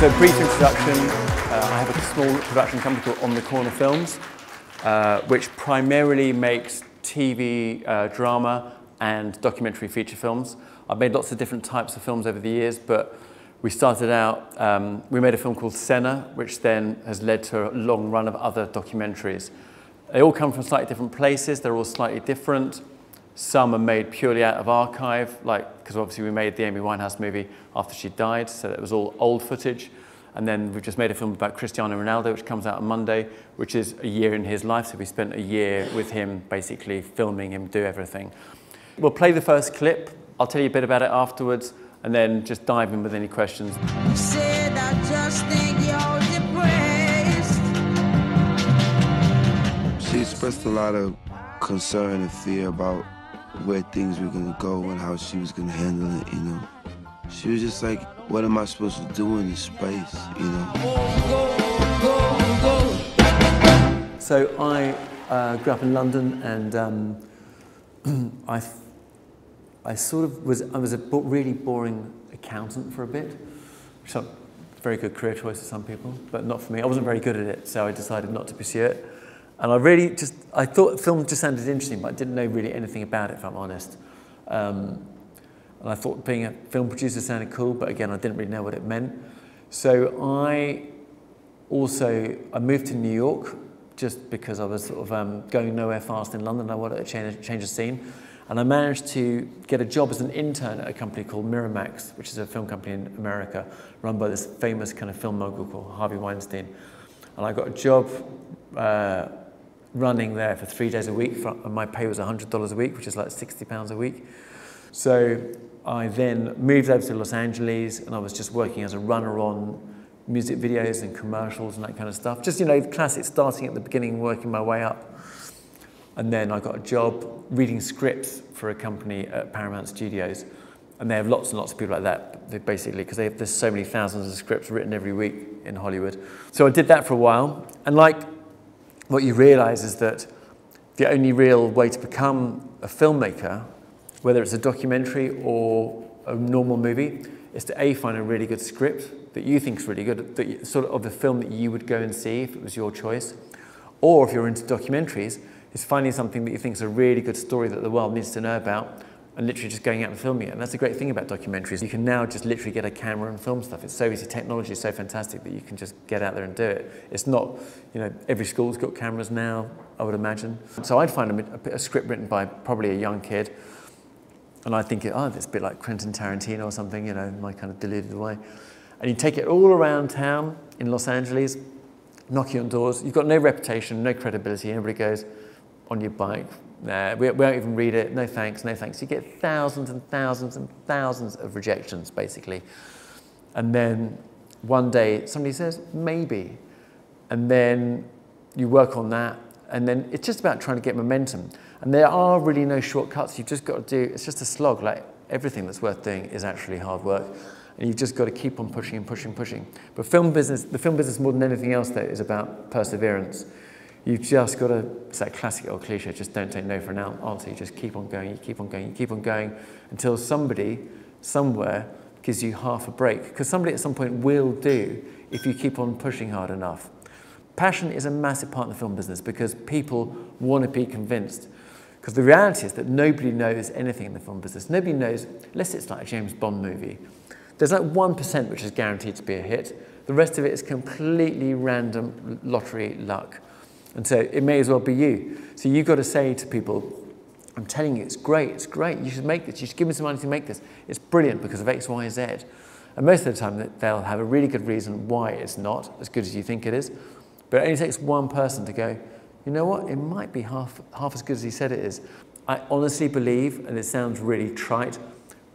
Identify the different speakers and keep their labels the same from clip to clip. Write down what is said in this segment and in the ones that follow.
Speaker 1: So brief introduction, I have a small production company called On the Corner Films, which primarily makes TV drama and documentary feature films. I've made lots of different types of films over the years, but we started out, we made a film called Senna, which then has led to a long run of other documentaries. They all come from slightly different places, they're all slightly different. Some are made purely out of archive, because obviously we made the Amy Winehouse movie after she died, so it was all old footage. And then we've just made a film about Cristiano Ronaldo, which comes out on Monday, which is a year in his life. So we spent a year with him, basically filming him do everything. We'll play the first clip. I'll tell you a bit about it afterwards, and then just dive in with any questions.
Speaker 2: You said I just think you're depressed.
Speaker 3: She expressed a lot of concern and fear about where things were going to go and how she was going to handle it, you know. She was just like, what am I supposed to do in this space, you know?
Speaker 1: So I grew up in London, and I sort of was a really boring accountant for a bit, which is a very good career choice for some people, but not for me. I wasn't very good at it, so I decided not to pursue it. And I thought film just sounded interesting, but I didn't know really anything about it, if I'm honest. And I thought being a film producer sounded cool, but again, I didn't really know what it meant. So I moved to New York just because I was sort of going nowhere fast in London. I wanted to change the scene. And I managed to get a job as an intern at a company called Miramax, which is a film company in America, run by this famous kind of film mogul called Harvey Weinstein. And I got a job running there for 3 days a week, and my pay was $100 a week, which is like £60 a week. So I then moved over to Los Angeles, and I was just working as a runner on music videos and commercials and that kind of stuff. Just, you know, the classic starting at the beginning, working my way up. And then I got a job reading scripts for a company at Paramount Studios. And they have lots and lots of people like that, basically, because there's so many thousands of scripts written every week in Hollywood. So I did that for a while. And what you realize is that the only real way to become a filmmaker, whether it's a documentary or a normal movie, is to find a really good script that you think is really good, sort of the film that you would go and see if it was your choice. Or if you're into documentaries, is finding something that you think is a really good story that the world needs to know about, and literally just going out and filming it. And that's the great thing about documentaries. You can now just literally get a camera and film stuff. It's so easy. Technology is so fantastic that you can just get out there and do it. It's not, you know, every school's got cameras now, I would imagine. So I'd find a script written by probably a young kid, and I'd think, oh, it's a bit like Quentin Tarantino or something, you know, in my kind of deluded way. And you take it all around town in Los Angeles, knocking on doors. You've got no reputation, no credibility. Everybody goes, on your bike, nah, we won't even read it, no thanks, no thanks. You get thousands and thousands and thousands of rejections, basically. And then one day somebody says, maybe. And then you work on that, and then it's just about trying to get momentum. And there are really no shortcuts. You've just got to it's just a slog. Like everything that's worth doing is actually hard work. And you've just got to keep on pushing and pushing and pushing. But the film business more than anything else, though, is about perseverance. You've just got to, it's that classic old cliche, just don't take no for an answer. You just keep on going, you keep on going, you keep on going until somebody, somewhere, gives you half a break. Because somebody at some point will do if you keep on pushing hard enough. Passion is a massive part of the film business because people want to be convinced. Because the reality is that nobody knows anything in the film business. Nobody knows, unless it's like a James Bond movie. There's like 1% which is guaranteed to be a hit. The rest of it is completely random lottery luck. And so it may as well be you. So you've got to say to people, I'm telling you, it's great, you should make this, you should give me some money to make this. It's brilliant because of X, Y, Z. And most of the time they'll have a really good reason why it's not as good as you think it is. But it only takes one person to go, you know what, it might be half as good as he said it is. I honestly believe, and it sounds really trite,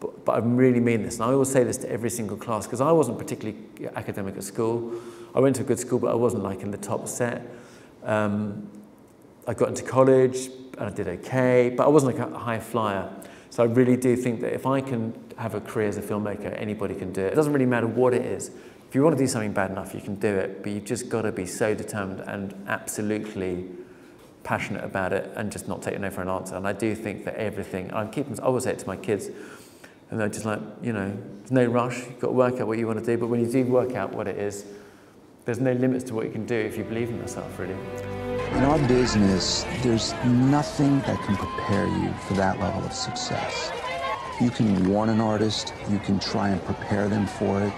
Speaker 1: but I really mean this, and I always say this to every single class, because I wasn't particularly academic at school. I went to a good school, but I wasn't like in the top set. I got into college, and I did okay, but I wasn't like a high flyer. So I really do think that if I can have a career as a filmmaker, anybody can do it. It doesn't really matter what it is. If you want to do something bad enough, you can do it, but you've just got to be so determined and absolutely passionate about it and just not take no for an answer. And I do think that everything, I always say it to my kids, And they're just like, you know, there's no rush, you've got to work out what you want to do, but when you do work out what it is, there's no limits to what you can do if you believe in yourself, really.
Speaker 4: In our business, there's nothing that can prepare you for that level of success. You can warn an artist, you can try and prepare them for it,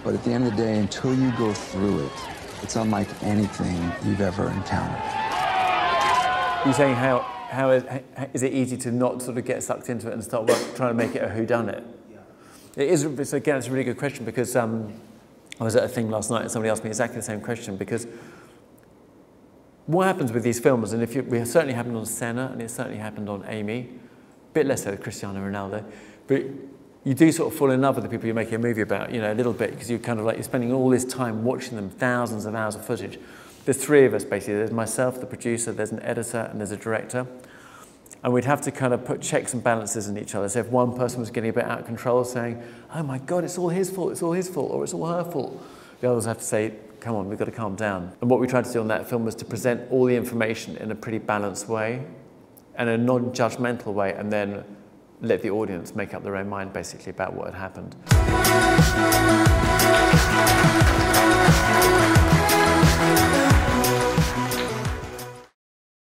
Speaker 4: but at the end of the day, until you go through it, it's unlike anything you've ever encountered.
Speaker 1: You're saying how is it easy to not sort of get sucked into it and start trying to make it a whodunit? Yeah. It's a really good question, because I was at a thing last night and somebody asked me exactly the same question, because what happens with these films, and it certainly happened on Senna and it certainly happened on Amy, a bit less so with Cristiano Ronaldo, but you do sort of fall in love with the people you're making a movie about, you know, a little bit, because you're kind of like, you're spending all this time watching them, thousands of hours of footage. There's three of us, basically. There's myself, the producer, there's an editor, and there's a director. And we'd have to kind of put checks and balances in each other. So if one person was getting a bit out of control, saying, oh my God, it's all his fault, or it's all her fault, the others have to say, come on, we've got to calm down. And what we tried to do on that film was to present all the information in a pretty balanced way, and a non-judgmental way, and then let the audience make up their own mind, basically, about what had happened.